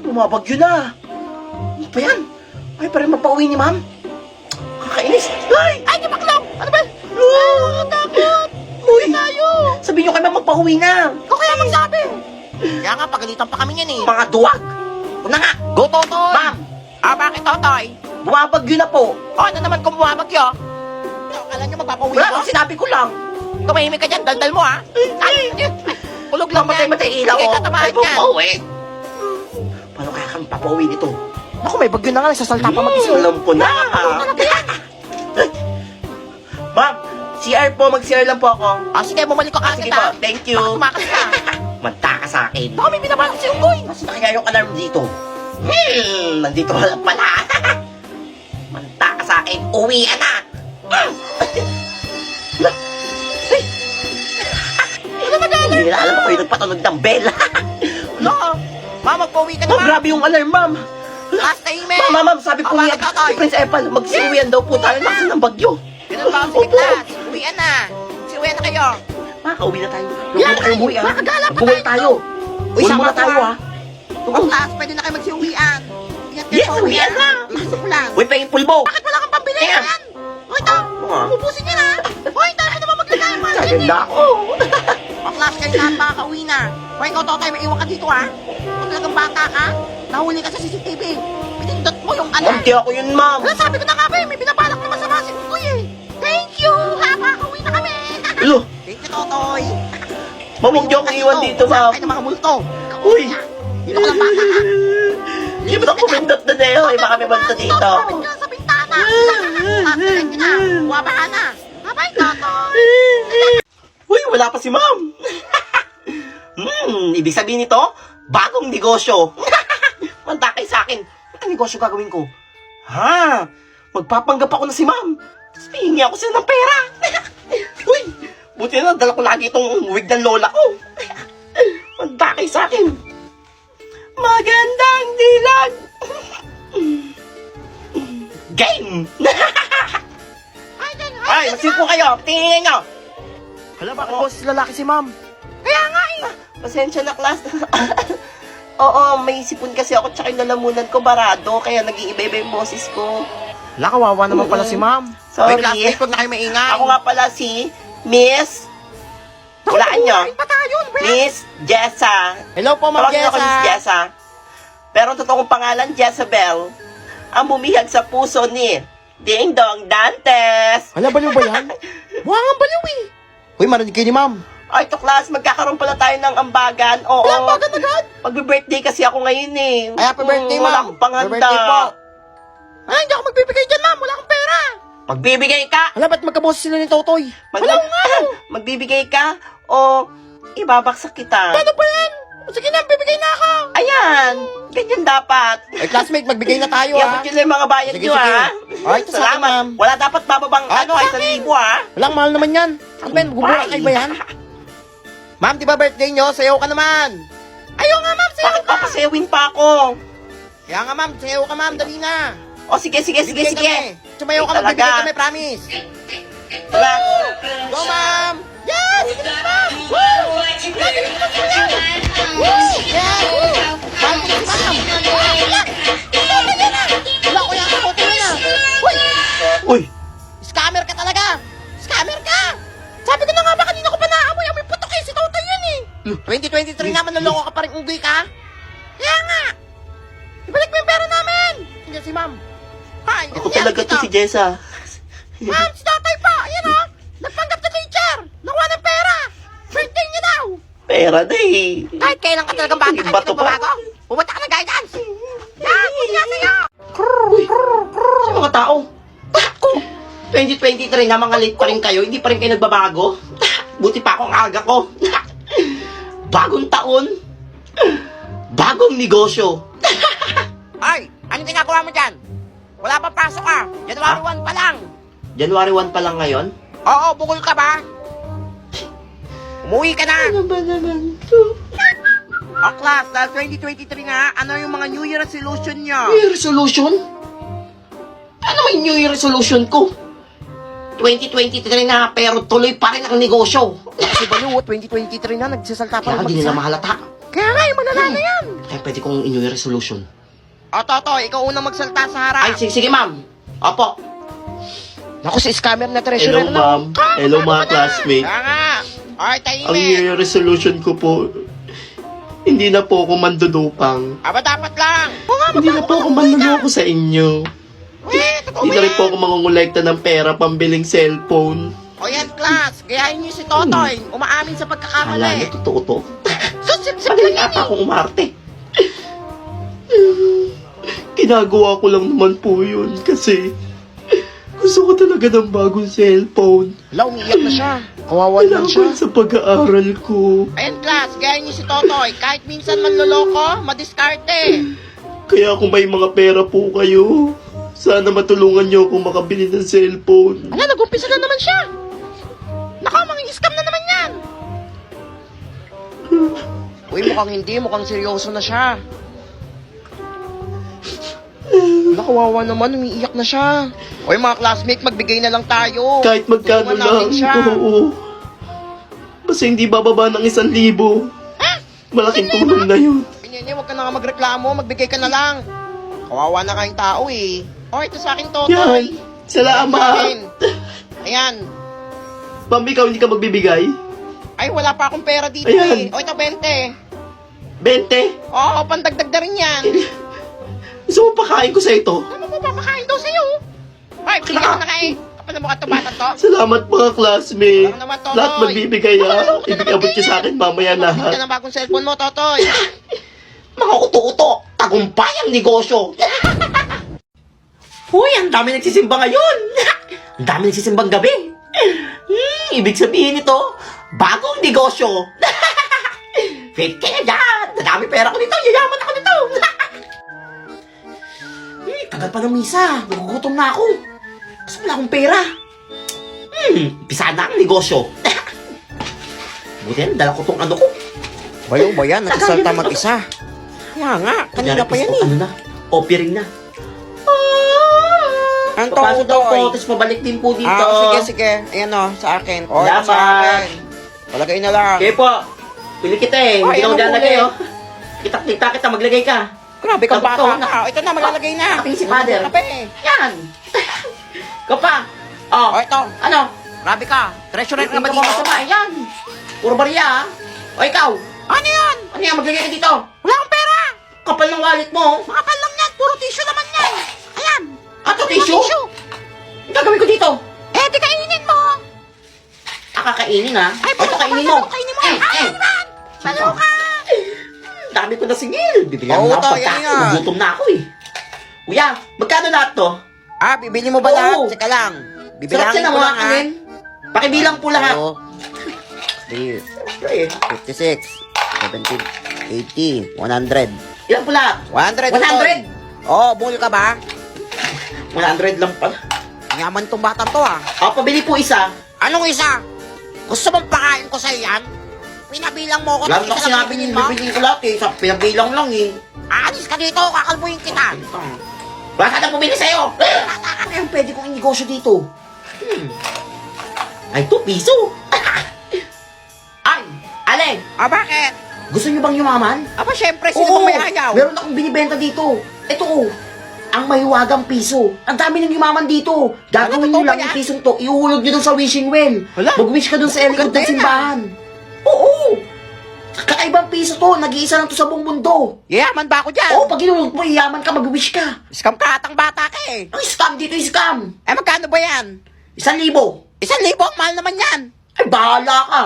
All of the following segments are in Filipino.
bumabagyo na. Ano ba yan? Ay, parang mapauwi ni ma'am. Kakainis. Ay! Ay, di baklong! Ano ba? Takot! Uy! Tayo! Sabihin nyo kay ma'am magpauwi na. Ikaw kaya magsabi. Kaya nga, pagalitan pa kami yan eh. Mga duwag. Huwag na nga. Go, Totoy! Ma'am, Bakit, Totoy? bumabagyo na po. Ano naman kung bumabagyo? Akala nyo magpapauwi Wala ko? kang sinabi ko lang. Tumahimik ka dyan, daldal mo ha? Ay! Kulog lang Mamatay-matay ilaw Sige, ko. tatamaan Ay, yan. magpauwi. Paano kaya kami papauwi nito? Ako, may bagyo na nga, nagsasalta pa mag-isip. Alam ko na. Ma'am, CR po. Mag-CR lang po ako. Sige, bumalik ko Sige agad po, ha. thank you. Baka tumakas ka. Manta ka sa akin. Baka may binabalak si Unggoy. Nasaan na kaya yung alarm dito? Nandito wala pala. Manta ka sa akin. Uwi ka na. Ano magalit? Hindi nila alam ako yung nagpatunog ng bell. No. Ma'am, magpauwi ka na Ma'am, ba? grabe yung alarm, ma'am. Last time eh. Ma'am, sabi po niya, Bakit, Totoy? Prince Epal, mag-uwian daw po tayo. Nasa ng bagyo. Ganun ba ang sige class? Uwian na. Uwian na kayo. Makakauwi na tayo. Yan, Huwag na kayo umuwi, ha? makagala pa Bungol tayo. tayo. Uy, Bungol sama muna ko, tayo, ha? ha? Ang class, pwede na kayo magsiuwian. Ingat kayo Yes, sa uwian na. Gusto ko lang. Uy, pengin pulbo. Bakit wala kang pambili? Ayan. Yan. Uy, ito. nga. Ubusin niya na. Uy, dami naman maglagay. Saganda ako. Ang class kayo lahat makakauwi na. Uy, ikaw, Totoy, may iwan ka dito, ha? Kung talagang bata ka, nahuli ka sa CCTV. Pinindot mo yung alarm. Hindi ako yun, ma'am. Wala, sabi ko na nga ba eh, may binabalak naman sa mga Unggoy eh. Thank you, ha? Makakauwi na kami. Ulo, Thank you, Totoy. ma'am, huwag niyo akong iwan dito, ma'am. Sakay ng mga multo. Uy. Dito ka lang bata ka. Hindi mo na kumindot na Neo. Eh, baka may banta dito. Kapit ka sa bintana. Tapos ka na. Wabahan na. Abay, Totoy. Uy, wala pa si ma'am. Ibig sabihin nito, bagong negosyo. Manta kay sa akin. Ano negosyo gagawin ko? Ha? Magpapanggap ako na si ma'am. Tapos hihingi ako sila ng pera. Uy, buti na dala ko lagi itong wig ng lola ko. Manta kay sa akin. Magandang dilag. Game! Ay, magsipo kayo. Tingin nyo. Hala, bakit boses lalaki si ma'am? Kaya nga eh. Pasensya na, class. Oo, may sipon kasi ako tsaka yung lalamunan ko barado, kaya nag-iiba-iba yung boses ko. Hala, kawawa naman pala si ma'am. Sorry. May classmate, huwag na kayo maingay. Ako nga pala si Miss... Walaan nyo. Pa tayo, Miss Jessa. Hello po, Ma'am Tawagin ako Miss Jessa. Jessa. Pero ang totoong pangalan, Jezebel. Ang bumihag sa puso ni Ding Dong Dantes. Hala, baliw ba yan? Mukha nga baliw eh. Uy, marinig kayo ni ma'am. Ay, to class, magkakaroon pala tayo ng ambagan. Oo. Kaya ambagan agad? Magbe-birthday kasi ako ngayon eh. Ay, happy birthday, ma'am. Wala akong panghanda. Happy birthday po. Ay, hindi ako magbibigay dyan, ma'am. Wala akong pera. Magbibigay ka. Hala, ba't magkaboses sila ni Totoy? Wala ko nga. Magbibigay ka o ibabaksak kita. Paano ba yan? Sige na, bibigay na ako. Ayan, ganyan dapat. Ay, classmate, magbigay na tayo, ha? Iabot yun lang yung mga bayad Sige, nyo, sige. ha? Ay, ito sa akin, Salamat. ma'am. Wala dapat bababang, Ay, ay, sa akin. 1,000, ha? Walang mahal naman yan. Ano ba yan? Gumulakay ba yan? Ma'am, di ba birthday nyo? Sayaw ka naman. Ayaw nga, ma'am. Sayaw Bakit ka. papasewin pa ako? Kaya nga, ma'am. Sayaw ka, ma'am. Dali na. O, sige. Bibigay kami. Sumayaw ka, Talaga. magbibigay kami. Promise. Wala. Go, ma'am. Yes! Bilis, ma'am. Woo! Bilis, ma'am. Woo! Yes! Woo! Ma'am, bilis, ma'am. Wala. Wala yan, ah. Wala ko yan. Ako, tingin na. Uy! Uy, Scammer ka talaga. Scammer ka. Sabi ko na nga ba kanina ko pa naamoy. Amoy putok eh. Si Totoy yan eh. 2023 naman naloko ka pa rin unggoy ka. Kaya nga. Ibalik mo yung pera namin. Hindi si ma'am. Ay, ako talaga to si Jessa. Ma'am, si Totoy po. Ayan o. Nagpanggap na teacher. Nakuha ng pera. Birthday niya daw. Pera na eh. Kahit kailan ka talagang bata, Yung kahit bato hindi pa. babago. Pumunta ka ng guidance. Yan, hindi nga sa'yo. Sa mga tao. Ako. 2023 na mga late pa rin kayo, hindi pa rin kayo nagbabago. Buti pa akong aga ko. Bagong taon. Bagong negosyo. Ay, anong ginagawa mo dyan? Wala pa pasok ah. January 1 pa lang. January 1 pa lang ngayon? Oo, bukol ka ba? Umuwi ka na. Ano ba naman to? O class, dahil 2023 nga, ano yung mga New Year resolution nyo? New Year resolution? Ano may New Year resolution ko? 2023 na pero tuloy pa rin ang negosyo. Si Balu, 2023 na, nagsasalta pa Kaya rin hindi mag-isa. nila mahalata. Kaya nga, yung malala na yan. kaya pwede kong New Year resolution. O, Totoy, ikaw unang magsalita sa harap. Ay, sige, ma'am. Opo. Naku, si scammer na treasurer Hello, ma'am. Hello, mga classmates. Kaya nga. Ay, Ang New tahimik. Year resolution ko po, hindi na po ako mandudupang. Aba, dapat lang. Oo nga, Hindi na po ako manluloko sa inyo. totoo Hindi ba na rin yan? po ako mangungulekta ng pera pambiling cellphone. O yan, class. Gayahin niyo si Totoy. Umaamin sa Hala, pagkakamali. totoo to. So, sip-sip lang Magaling yan ata eh. akong umarte. Ginagawa ko lang naman po yun kasi gusto ko talaga ng bagong cellphone. Hala, umiiyak na siya. Kawawa naman siya. Kailangan sa pag-aaral ko. Ayan, class. Gayahin niyo si Totoy. Kahit minsan manloloko, madiskarte. Kaya kung may mga pera po kayo, sana matulungan niyo akong makabili ng cellphone. Ala, nag-umpisa na naman siya. Naka, scam na naman yan. Uy, mukhang hindi. Mukhang seryoso na siya. Nakawawa naman, umiiyak na siya. Uy, mga classmate, magbigay na lang tayo. Kahit magkano Tulungan natin lang, siya. oo. Basta hindi bababa ng 1,000. Malaking tulong na yun. Pinyanya, huwag ka na nga magreklamo. Magbigay ka na lang. Kawawa na kayong tao eh. O, ito sa akin, Totoy. Yan. Salamat. Ayan. Ayan. Ma'am, ikaw hindi ka magbibigay? Ay, wala pa akong pera dito Ayan. eh. O, ito, 20. 20? Oo, pandagdag na rin yan. Gusto mo pakain ko sa ito? Ano mo papakain daw sa'yo? Ay, bigyan ka na nga eh. Kapag na mukha ito bata to. Salamat mga classmate. Walang naman, Totoy. Lahat magbibigay Ibig-abot niyo sa akin mamaya Bigyan ka lahat. ng bagong cellphone mo, Totoy. Mga uto-uto, tagumpay ang negosyo. Uy, ang dami nagsisimba ngayon. Ang dami nagsisimbang gabi. Ibig sabihin nito, bagong negosyo. Fit ka na dyan. Nadami pera ko nito. Yayaman ako nito. Tagal pa ng misa. Nagugutom na ako. Gusto wala akong pera. Pisa na ang negosyo. Buti yan, dala ko tong ano ko. Bayo ba yan? Nagsasalta mag-isa. Kaya nga, kanina pa yan eh. Ano na? Offering na. Ang Papasok daw po, Totoy. tapos pabalik din po dito. Sige. Ayan o, sa akin. O, Salamat. sa akin. Palagay na lang. Okay po. Pili kita eh. Ay, Hindi ano na po lalagay eh? oh. Kita, maglagay ka. Grabe kang Tapos bata to, ka. O, ito na, maglalagay na. Kape si father. Kape. Yan. Ikaw pa. Oh. O, ito. Ano? Grabe ka. Treasurer ka ba Tingnan mo dito? masama. Yan. Puro bariya ah. O ikaw. Ano yan? Ano yan? Maglagay ka dito. Wala akong pera. Kapal ng wallet mo. Makapal lang yan. Puro tissue naman yan. Ayan. Ato tissue? Ang gagawin ko dito? Eh, di kainin mo. Kakainin ha. Ay, Ito kainin mo. Kainin mo. Ay, man. Balo ka. Dami ko na singil. Bibigyan mo Oo, na ako to, yan pagkain. nga. Gutom na ako eh. Kuya, magkano lahat to? Ah, bibili mo ba Oo. lahat? Teka lang. Sarap Bibilangin siya ko ng mga lang ha. kanin. Pakibilang po lahat. 3, Eh, 56, 70, 80, 100. ilan po lahat? 100. 100? Oo, bull ka ba? 100 lang pala. Yaman tong batang to ah. O, pabili po isa. Anong isa? Gusto mong pakain ko sa'yo yan? Pinabilang mo ko. Lalo na isa kasi lang namin bibili yung mo. bibili ko lahat eh. Sa pinabilang lang eh. Alis ka dito, kakalbuhin kita. Baka na bumili sa'yo. Ano yung pwede kong inegosyo dito? Ay, 2 piso. Ay, Aleng, Ah, bakit? gusto niyo bang yumaman? Aba, syempre, sino bang may ayaw? Meron akong binibenta dito. Ito oh. Ang mahiwagang piso. Ang dami ng yumaman dito. Gagawin Ano, niyo totoo lang ba yung yan? pisong to. Iuhulog niyo dun sa wishing well. Hala. Mag-wish ka dun sa likod Ganda ng yan, simbahan. Oo. Kakaibang piso to. Nag-iisa lang to sa buong mundo. Yayaman ba ako dyan? Oo, pag inulog mo, iyaman ka, mag-wish ka. Scam ka atang bata ka eh. Ang scam dito yung scam. Eh, magkano ba yan? 1,000. 1,000, mahal naman yan. Ay, bahala ka.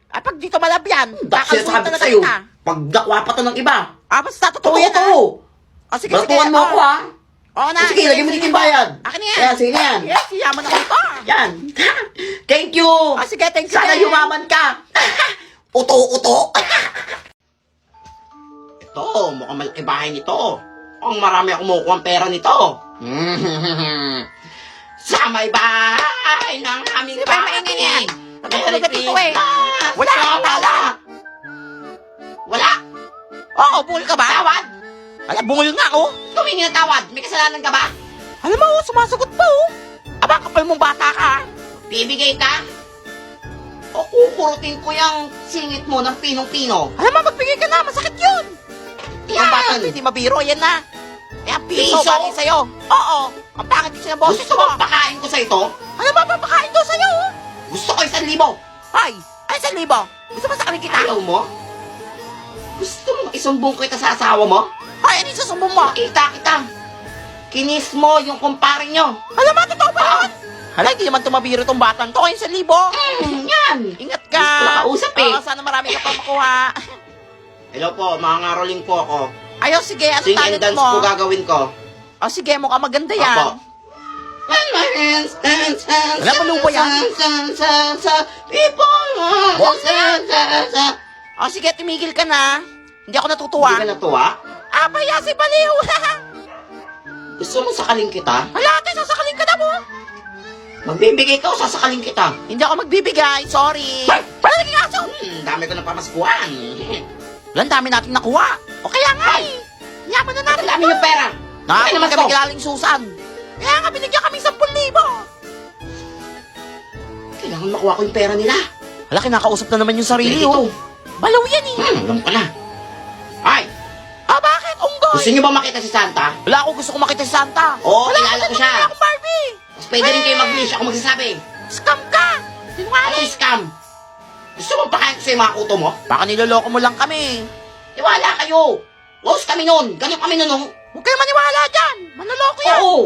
Ah, pag dito malab yan, Dahil kakalbuhin sabi ko talaga sa'yo, kita. pag nakwa pa to ng iba. Ah, basta totoo Totoo yan ah. to. Oh, sige, Batuan mo oh. ako ha. Oo na. Sige, lagyan mo dito yung bayad. Akin na yan. Ayan, sige na yan. Yes, yaman ako ito. Yan. Thank you. Ah, sige, thank you. Sana din. yumaman ka. Uto-uto. Ito, mukhang malaki bahay nito. Ang marami akong makukuha ang pera nito. Sa may bahay ng aming Sige, maingay yan. Merry Natutulog ka dito eh. Christmas. Wala akong Wala. Wala. Oo, bull ka ba? Tawad. Ala, bungol nga oh. Tumingin ng tawad. May kasalanan ka ba? Alam mo, sumasagot pa oh. Aba, kapal mong bata ka. Bibigay ka? O kukurutin ko yung singit mo ng pinong-pino? Alam mo, magbigay ka na, masakit yun. Yan. yan? Hindi mabiro, yan na. Kaya piso, Piso? bagay sa'yo. Oo, ang pangit kasi ng boses Gusto mo. mo pakain ko sa ito? Ano ba papakain ko sa'yo? Gusto ko 1,000. Ay, ay, 1,000. Gusto mo sa kaling kita? Ayaw mo? Gusto mo isumbong kita sa asawa mo? Ay, ano yung susumbong mo? Kita. Kinis mo yung kumpare nyo. Alam mo, totoo ba yun? Hala, hindi naman tumabiro tong batang to. Kaya 1,000. Yan. Ingat ka. Gusto ko kausap eh. Oo, sana marami ka pa makuha. Hello po, mga ngaroling po ako. Ayo, sige, ano Sing and talent dance mo? po gagawin ko. O, sige, mukhang maganda yan. Apo. And my hands, dance, dance, Wala, malupa yan. People, O, sige, tumigil ka na. Hindi ako natutuwa. Hindi ka natuwa? Ah, paya si Baliw. Gusto mo sakaling kita? Hala, ate, sasakalin ka na mo. Magbibigay ka o sasakaling kita? Hindi ako magbibigay, sorry. Wala naging aso. Dami ko na pamaskuhan. Wala, ang dami natin nakuha. O kaya nga eh. Yaman na natin. Dami yung pera. Nakakuha naman kami ko. kilaling Susan. Kaya nga, binigyan kami 10,000. Kailangan makuha ko yung pera nila. Hala, kinakausap na naman yung sarili, Ito. oh. Balaw yan eh. Alam ko na. Ay, Ah, bakit? Unggoy. gusto niyo ba makita si Santa? Wala ako gusto ko makita si Santa. Oo, Wala kilala ko siya. Wala akong Barbie. Mas pwede rin kayo mag-wish ako magsasabi. Scam ka. Ano Sinungaling. yung scam? Gusto mo pakain ko sa mga kuto mo? Baka niloloko mo lang kami. Iwala kayo. Los kami nun. Ganun kami nun. Oh. Huwag kayo maniwala dyan. Manloloko yan. Oo.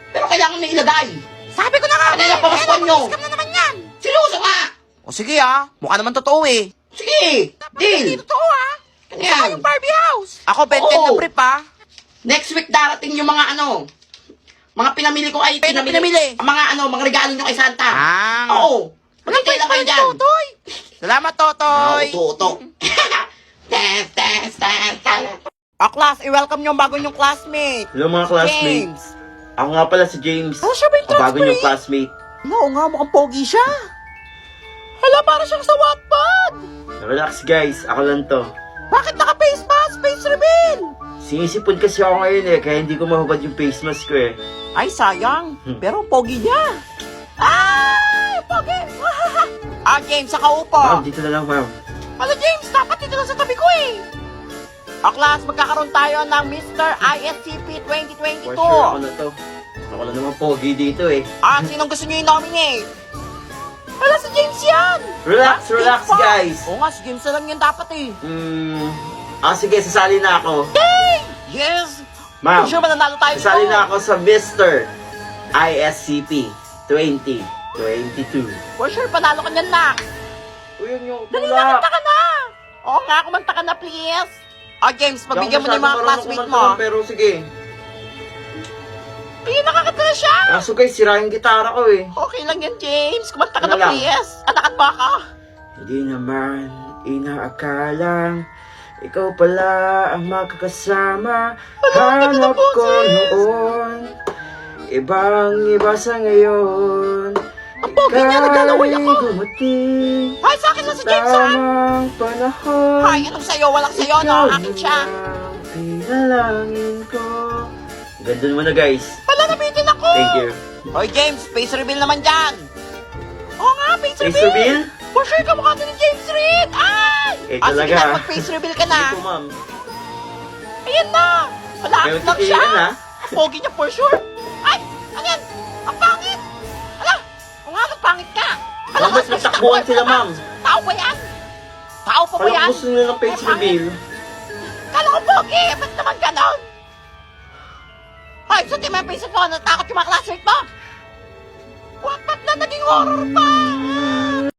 Pero kailangan may ilagay. Sabi ko na nga. Ano na pamaskuhan nyo? Scam na naman yan. Siluso ka. O sige ah. Mukha naman totoo eh. Sige. Dapat hindi Deal. totoo ah. Ano Gusto ko yan? yung Barbie house. Ako, benten Oo. na brief ah. Next week darating yung mga ano. Mga pinamili ko ay Ano pinamili? Ang mga ano, mga regalo nyo kay Santa. Ah. Oo. Walang Magkitay lang kayo pwede dyan. Totoy. Salamat, Totoy. Tuto. Dance. O, class, i-welcome nyo ang bago nyong classmate. Hello mga classmate. James. Ako nga pala si James. Oh, siya ba yung Ang bago transfer niyong eh? classmate. Oo nga, mukhang pogi siya. Hala, para siyang sa Wattpad. Relax guys, ako lang to. Bakit naka-face mask? Face reveal. Sinisipon kasi ako ngayon eh, kaya hindi ko mahubad yung face mask ko eh. Ay, sayang. Pero ang pogi niya. Ay, pogi. James, sa kaupo. Ma'am, dito na lang ma'am. Ano, James? Dapat dito lang sa tabi ko eh. Class, magkakaroon tayo ng Mr. ISCP 2022. For sure ako na to. Ako lang naman pogi dito eh. Sinong gusto niyo i-nominate? Wala si James yan. Relax Big guys. Oo nga, si James na lang yan dapat eh. Sige, sasali na ako. Yes. Ma'am, Sure ba nanalo tayo sasali dito? na ako sa Mr. ISCP 2022. For sure, panalo ka niyan, Nak. Uy, yung Dali na, kanta ka na. Oo nga, kumanta ka na, please. James, pagbigyan mo na yung mga classmate mo. Pero sige. Nakakanta na siya. Kaso guys, sira yung gitara ko eh. Okay lang yan, James. Kumanta ka Ano na, lang? please. Anakan ba ka? Hindi naman inaakalang ikaw pala ang makakasama. Hanap ko noon, ibang iba sa ngayon. Ang pogi niya, naglalaway ako. Ika'y dumating Ay, sa akin na si James, ha? tamang panahon. Ay, anong sayo? Walang sayo, no? Akin siya. Pinalangin ko. Ganda naman na guys. Pala, nabitin ako. Thank you. Oy, James, face reveal naman dyan. Oo nga, face Face reveal. reveal? For sure, kamukha din ni James Reed. Ay! Eh, Sige talaga, na, ah. mag-face reveal ka na. Hindi po ma'am. Ayan na. Malapit Pero lang siya. titigan, ha? Ang pogi niya for sure. Ay, ano yan? Ang pangit. Ala, kung nga pangit ka. Ma'am, mas nagtakbuhan sila, ma'am. Tao ba yan? Tao pa ba Parang yan? gusto nila ng face reveal. Kala ko pogi. Ba't naman ganon? Ay, suti mo yung face mo. Natakot yung mga classmate mo. What? Ba't na naging horror pa?